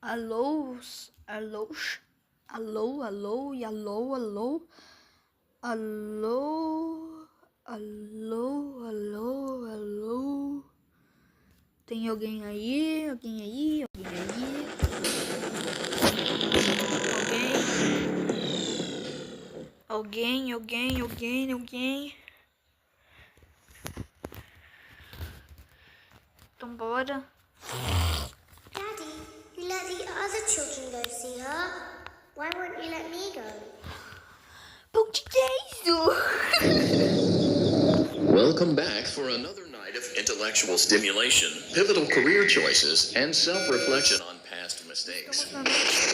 Alô, alô, alô, alô, e alô, alô, alô, alô, alô, alô. Tem alguém aí? Alguém aí? Alguém aí? Alguém? Então bora. Daddy, you let the other children go see her. Why won't you let me go? Pão de queijo! Welcome back for another night of intellectual stimulation, pivotal career choices, and self-reflection on past mistakes.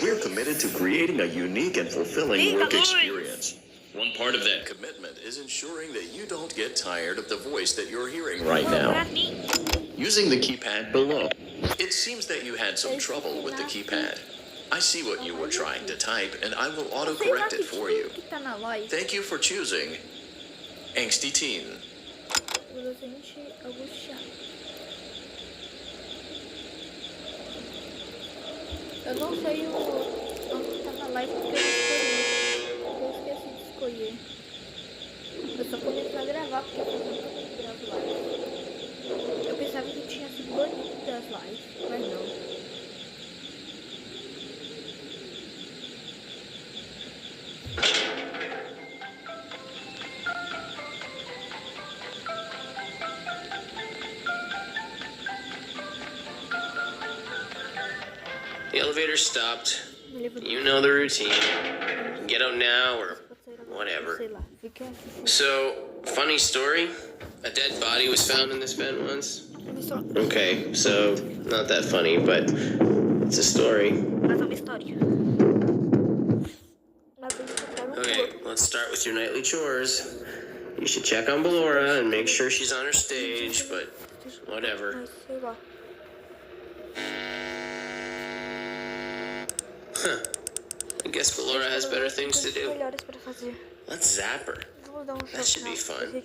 We're committed to creating a unique and fulfilling work experience. One part of that commitment is ensuring that you don't get tired of the voice that you're hearing right now. Using the keypad below, it seems that you had some trouble with the keypad. I see what you were trying to type, and I will autocorrect it for you. Thank you for choosing Angsty Teen. Eu não sei o nome que tá na live porque eu esqueci de escolher. Eu só comecei a gravar porque eu nunca gravo live. Eu pensava que tinha sido banido das lives, mas não. The elevator stopped. You know the routine. Get out now or whatever. So, funny story. A dead body was found in this vent once. Okay, so not that funny, but it's a story. Okay, let's start with your nightly chores. You should check on Ballora and make sure she's on her stage, but whatever. Huh. I guess Ballora has better things to do. Let's zap her. That should be fun.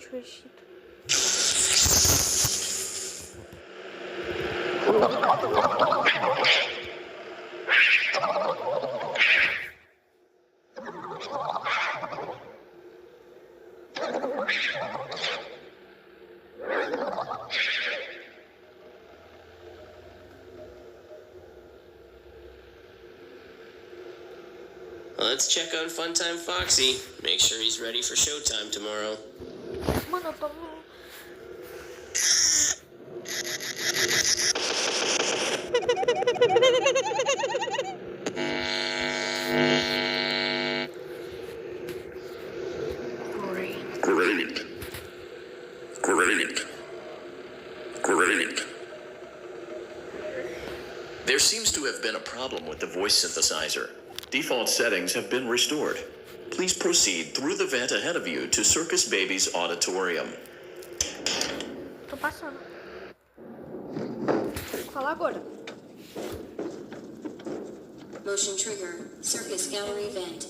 Let's check on Funtime Foxy. Make sure he's ready for showtime tomorrow. Mano, eu tô Great. There seems to have been a problem with the voice synthesizer. Default settings have been restored. Please proceed through the vent ahead of you to Circus Baby's auditorium. Tô passando. Vou falar agora. Motion trigger. Circus gallery vent.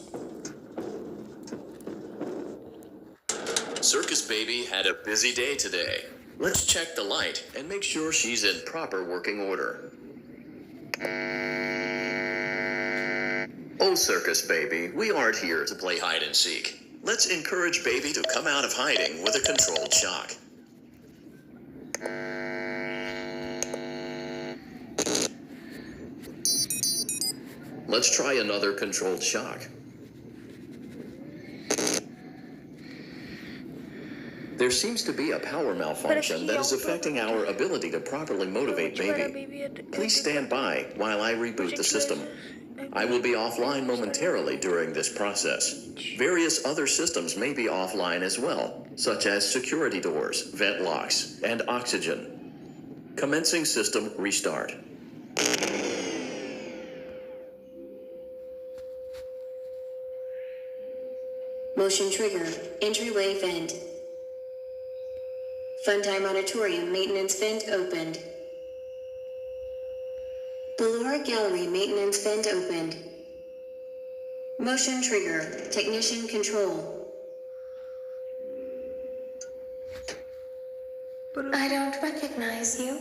Circus Baby had a busy day today. Let's check the light and make sure she's in proper working order. Oh, Circus Baby, we aren't here to play hide and seek. Let's encourage Baby to come out of hiding with a controlled shock. Let's try another controlled shock. There seems to be a power malfunction that is affecting our ability to properly motivate Baby. Please stand by while I reboot the system. I will be offline momentarily during this process. Various other systems may be offline as well, such as security doors, vent locks, and oxygen. Commencing system restart. Motion trigger. Entryway vent. Funtime auditorium maintenance vent opened. Ballora gallery maintenance vent opened. Motion trigger. Technician control. I don't recognize you.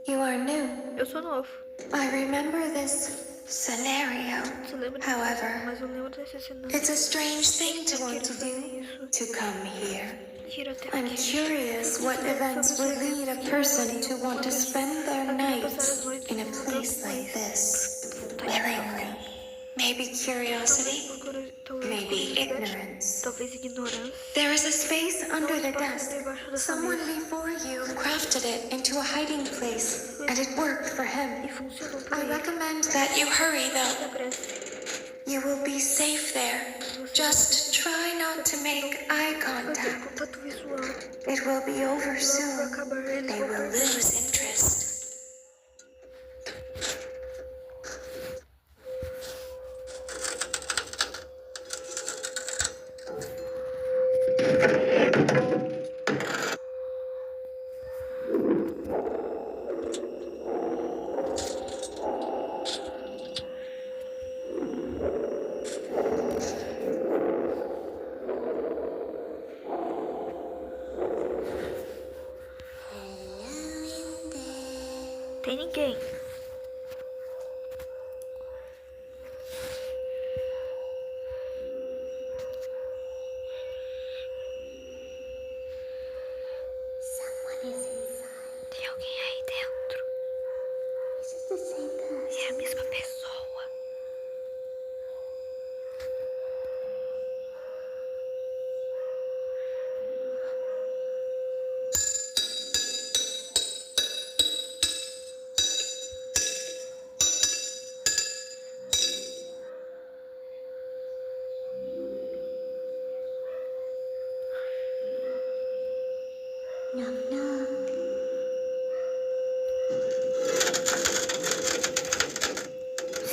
You are new. Eu sou novo. I remember this scenario. Você lembra disso? However, Mas eu lembro desse cenário. it's a strange thing to want to do, to come here. I'm curious what events would lead a person to want to spend their nights in a place like this, willingly. Maybe curiosity, maybe ignorance. Talvez ignorância. There is a space under the desk. Someone before you crafted it into a hiding place, and it worked for him. I recommend that you hurry, though. You will be safe there. Just try not to make eye contact. It will be over soon. They will lose interest. Tem ninguém. Tem alguém aí dentro. É a mesma pessoa.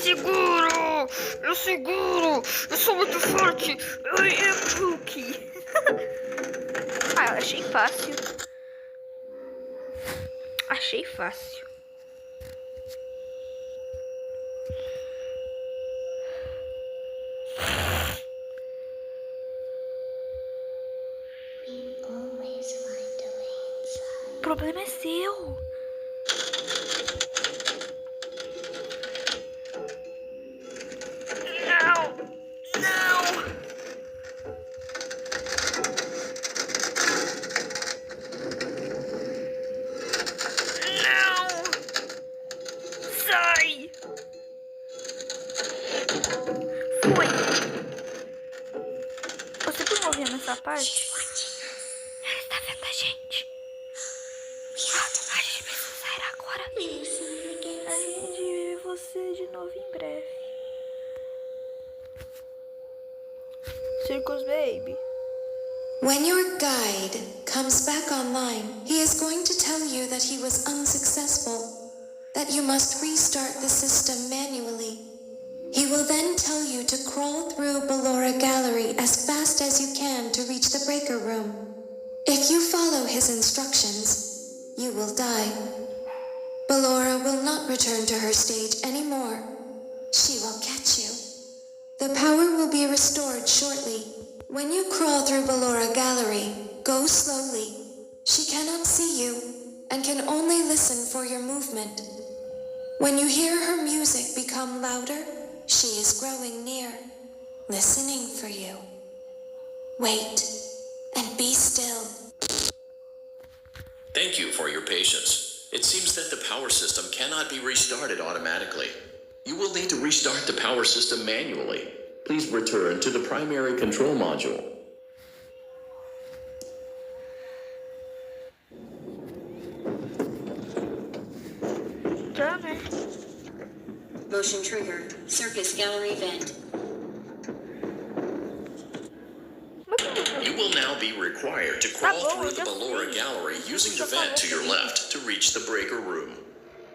Seguro! Eu seguro! Eu sou muito forte! Ai, é Hulk! Ah, achei fácil. Achei fácil. O problema é seu. Não! Não! Não! Sai! Foi! Você tá movendo essa parte? Ela está vendo a gente. A gente precisa sair agora. A gente vê você de novo em breve. Circus Baby. When your guide comes back online, he is going to tell you that he was unsuccessful, that you must restart the system manually. He will then tell you to crawl through Ballora Gallery as fast as you can to reach the breaker room. If you follow his instructions, you will die. Ballora will not return to her stage anymore. She will catch you. The power will be restored shortly. When you crawl through Ballora Gallery, go slowly. She cannot see you and can only listen for your movement. When you hear her music become louder, she is growing near, listening for you. Wait and be still. Thank you for your patience. It seems that the power system cannot be restarted automatically. You will need to restart the power system manually. Please return to the primary control module. Tá, né? Motion trigger. Circus gallery vent. You will now be required to crawl through the Ballora Gallery using the vent to your left to reach the breaker room.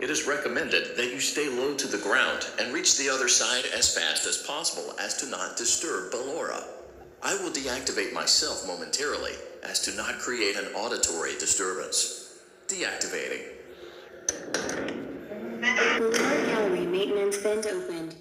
It is recommended that you stay low to the ground and reach the other side as fast as possible as to not disturb Ballora. I will deactivate myself momentarily as to not create an auditory disturbance. Deactivating. Ballora gallery maintenance vent opened.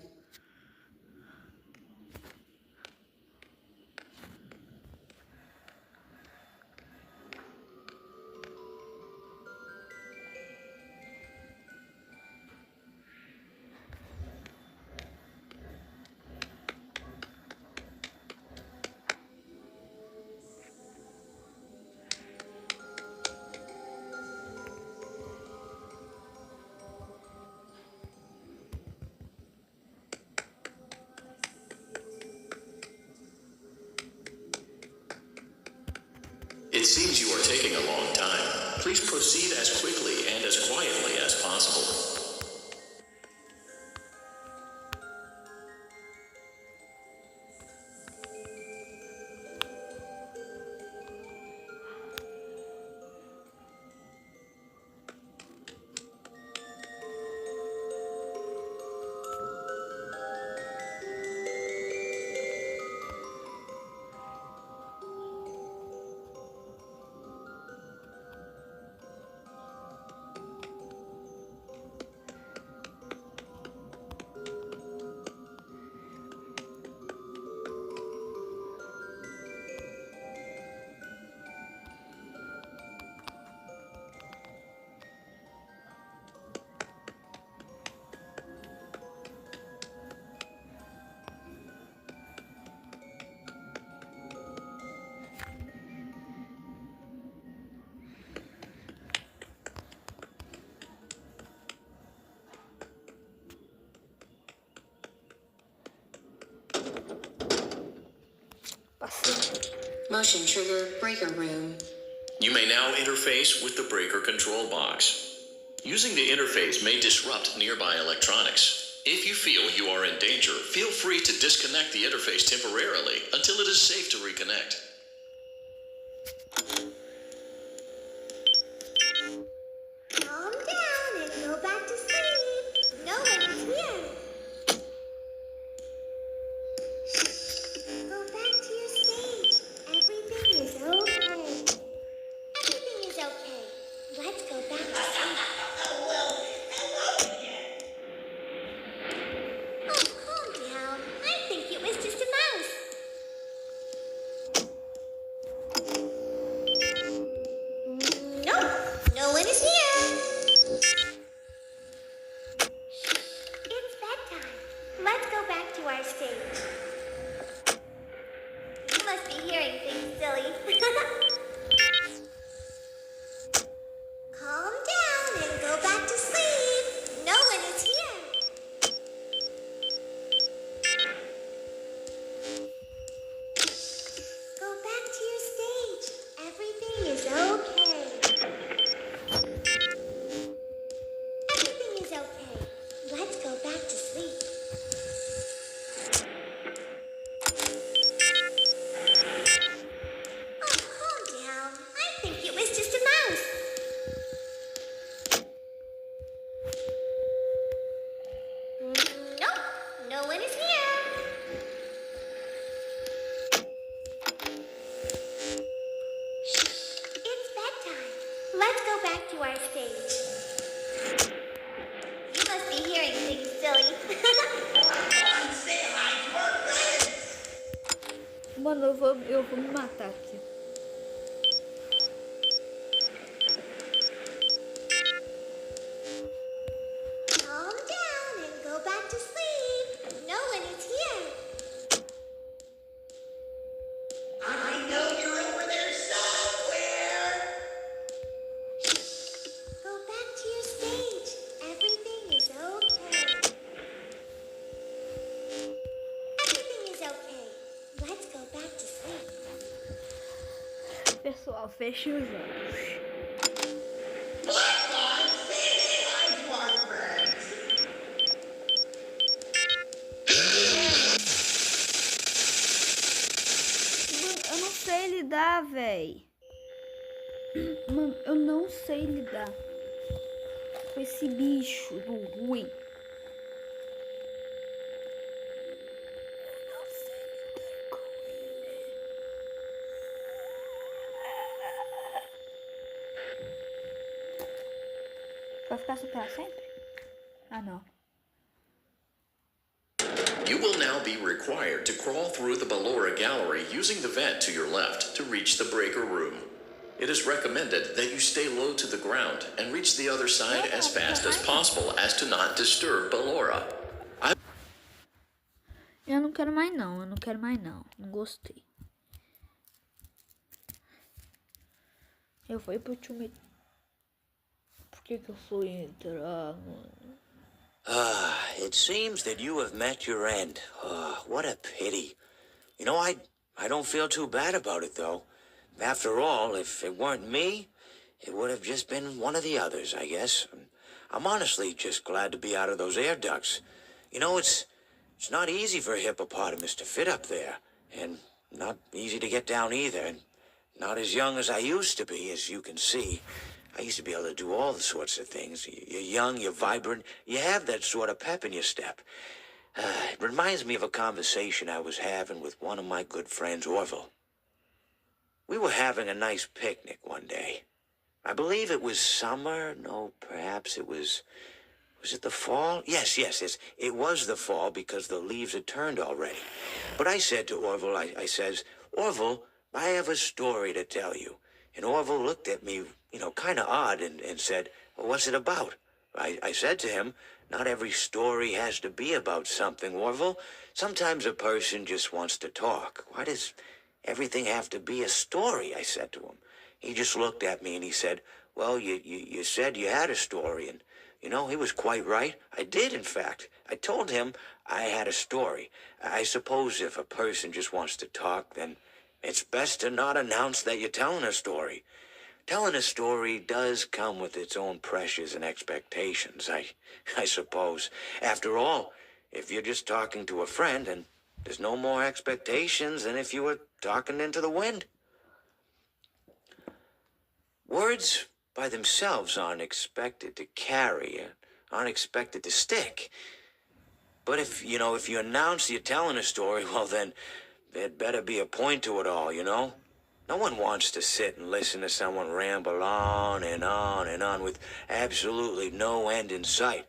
seems you are taking a long time. Please proceed as quickly and as quietly as possible. Motion trigger breaker room. You may now interface with the breaker control box. Using the interface may disrupt nearby electronics. If you feel you are in danger, feel free to disconnect the interface temporarily until it is safe to reconnect. Calm down and go back to sleep. No one is here. Go back to your stage. Everything is okay. Everything is okay. Let's go back to sleep. Oh, calm down. I think it was just a mouse. Nope, no one is here. It's bedtime. Let's go back to our stage. You must be hearing things, silly. Calm down and go back to sleep. No one is here. Go back to your stage. Everything is okay. Everything is okay. Let's go back to sleep. Oh, calm down. I think it was just a mouse. Nope, no one is here. It's bedtime. Let's go back to our stage. You must be hearing things, silly. Mano, eu vou me matar aqui. Calm down and go back to sleep. No one is here. I know you're over there somewhere. Go back to your stage. Everything is okay. Everything is okay. Let's go back to sleep. Pessoal, feche os olhos. Come on, say it. I'm smart friends. Mano, eu não sei lidar, véi. Mano, eu não sei lidar com esse bicho do ruim. Eu não sei lidar com ele. Vai ficar assim pra sempre? Ah, não. You will now be required to crawl through the Ballora gallery using the vent to your left to reach the breaker room. It is recommended that you stay low to the ground and reach the other side as fast as possible as to not disturb Ballora. Eu não quero mais não, eu não quero mais não. Não gostei. Eu vou ir pro time. Por que eu fui entrar, mano? It seems that you have met your end. What a pity. You know, I don't feel too bad about it, though. After all, if it weren't me, it would have just been one of the others, I guess. I'm honestly just glad to be out of those air ducts. You know, it's not easy for a hippopotamus to fit up there, and not easy to get down either, and not as young as I used to be, as you can see. I used to be able to do all sorts of things. You're young, you're vibrant, you have that sort of pep in your step. It reminds me of a conversation I was having with one of my good friends, Orville. We were having a nice picnic one day. I believe it was summer. No, perhaps it was it the fall? Yes. It was the fall because the leaves had turned already. But I said to Orville, I says, Orville, I have a story to tell you. And Orville looked at me, kind of odd and said, well, what's it about? I said to him, not every story has to be about something, Orville. Sometimes a person just wants to talk. Why does everything have to be a story? I said to him. He just looked at me and he said, well, you said you had a story. And, he was quite right. I did, in fact. I told him I had a story. I suppose if a person just wants to talk, then it's best to not announce that you're telling a story. Telling a story does come with its own pressures and expectations, I suppose. After all, if you're just talking to a friend, then there's no more expectations than if you were talking into the wind. Words by themselves aren't expected to carry, aren't expected to stick. But if you announce you're telling a story, well then, there'd better be a point to it all, No one wants to sit and listen to someone ramble on and on and on with absolutely no end in sight.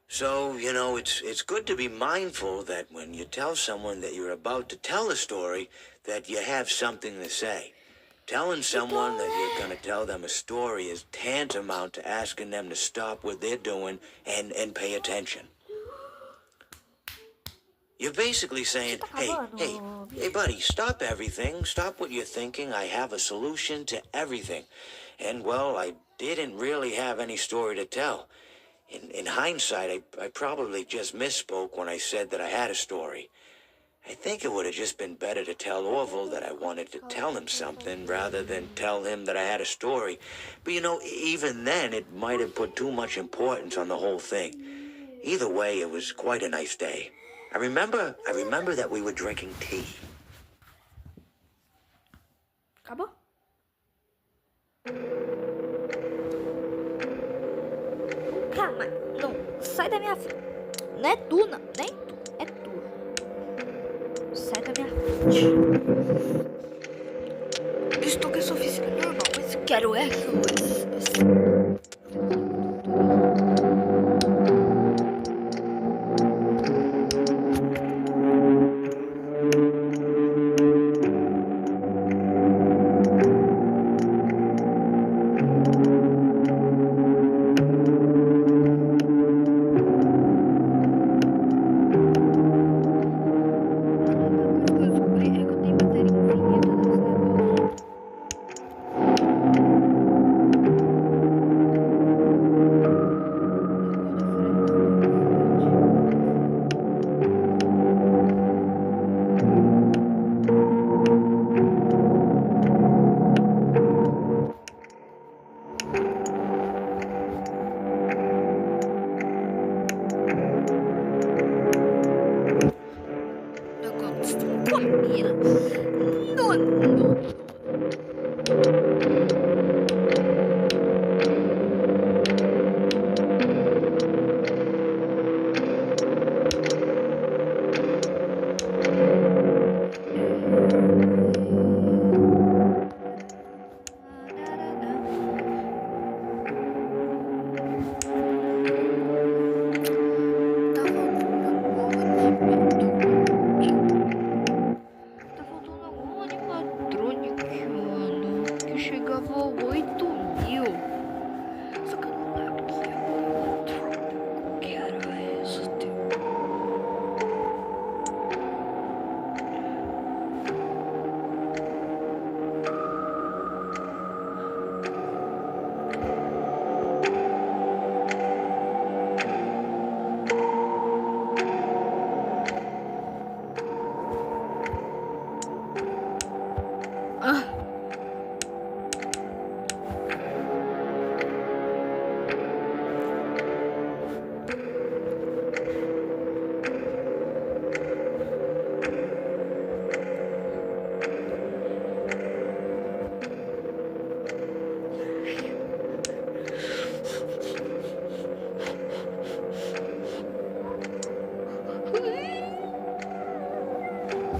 So, it's good to be mindful that when you tell someone that you're about to tell a story, that you have something to say. Telling someone that you're going to tell them a story is tantamount to asking them to stop what they're doing and pay attention. You're basically saying, hey, buddy, stop everything. Stop what you're thinking. I have a solution to everything. And, well, I didn't really have any story to tell. In hindsight, I probably just misspoke when I said that I had a story. I think it would have just been better to tell Orville that I wanted to tell him something rather than tell him that I had a story. But, even then, it might have put too much importance on the whole thing. Either way, it was quite a nice day. I remember that we were drinking tea. Acabou? Calma, não, sai da minha frente. Não é tu, não, nem tu, é tu. Sai da minha frente. Estou com a sua física normal, mas quero é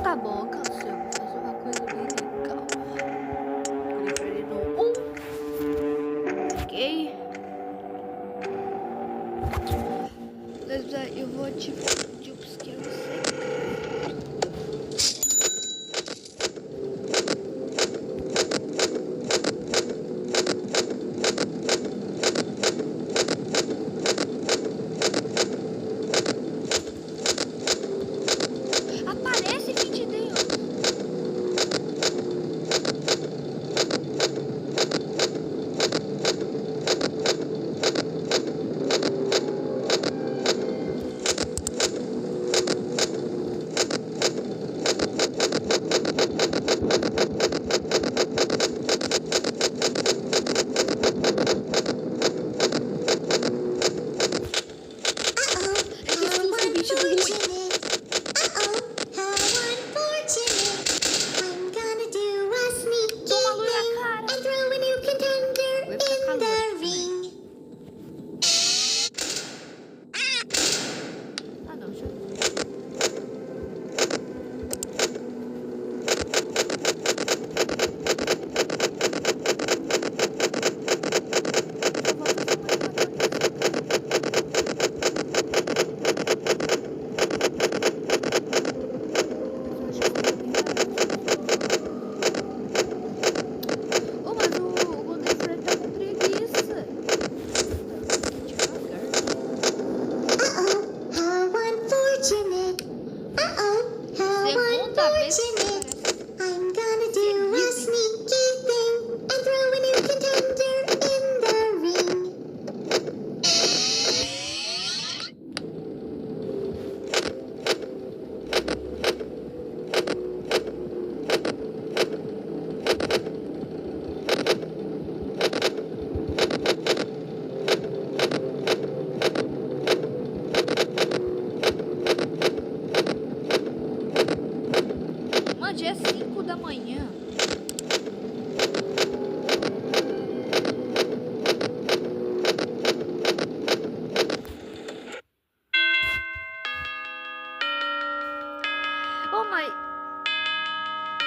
tá bom, eu cansei. Eu vou fazer uma coisa bem legal. Ele no 1. Ok. Mas eu vou ativar o jumpscare sempre. Aparece, gente, Deus. Dia 5 da manhã. Oh, mas...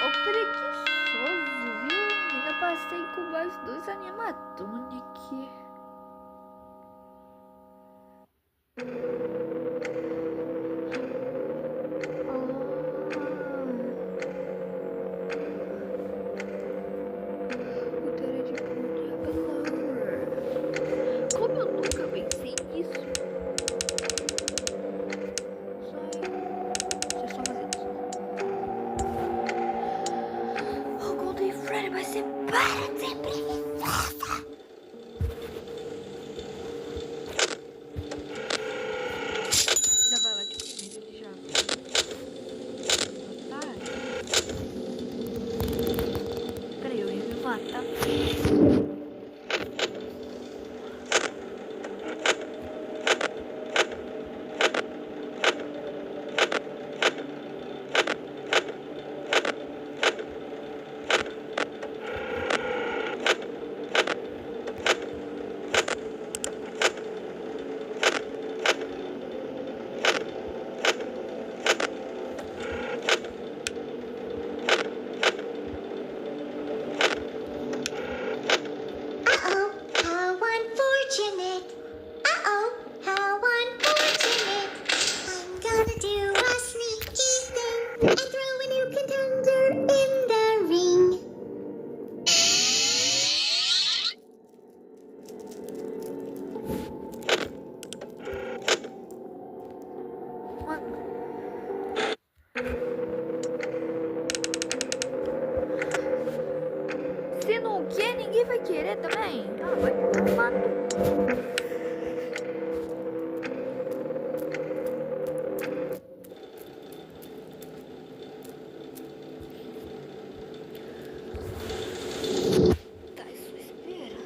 Ô, preguiçoso, viu? Ainda passei com mais 2 animatrônicos aqui. Como eu nunca pensei nisso? Deixa eu só fazer isso. O Golden Freddy vai ser para de ser preguiçosa. Já vai lá de comida, ele já. Peraí, eu ia me matar. Se não quer, ninguém vai querer também. Ah, vai tomar no cu. Tá, isso espera.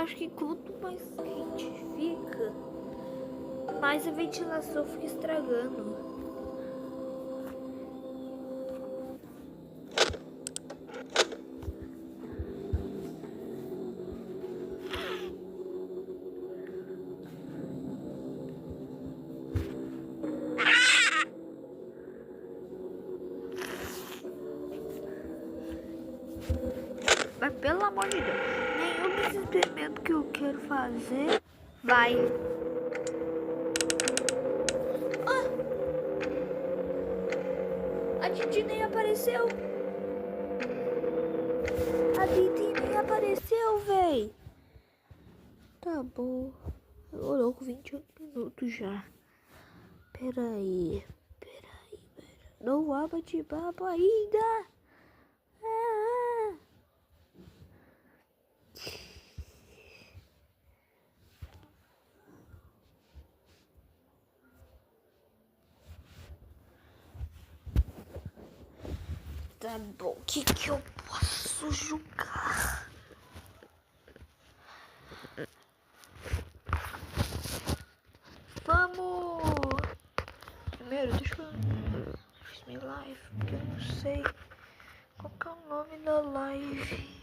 acho que quanto mais quente fica, mais a ventilação fica estragando. Mas pelo amor de Deus, nenhum dos experimentos que eu quero fazer vai. A Didi nem apareceu. A Didi nem apareceu, véi. Tá bom. Demorou com 28 minutos já. Peraí. Não há bate-papo ainda. Tá bom, o que eu posso jogar? Vamos! Primeiro, deixa eu... Me live, porque eu não sei qual que é o nome da live.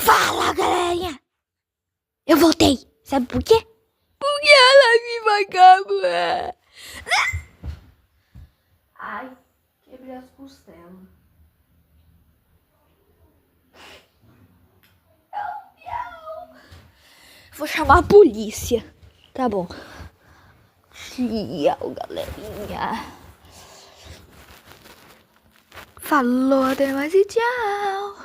Fala, galerinha! Eu voltei. Sabe por quê? Porque ela me vagabunda. Ai, quebrei as costelas. Vou chamar a polícia. Tá bom. Tchau, galerinha. Falou, até mais e tchau.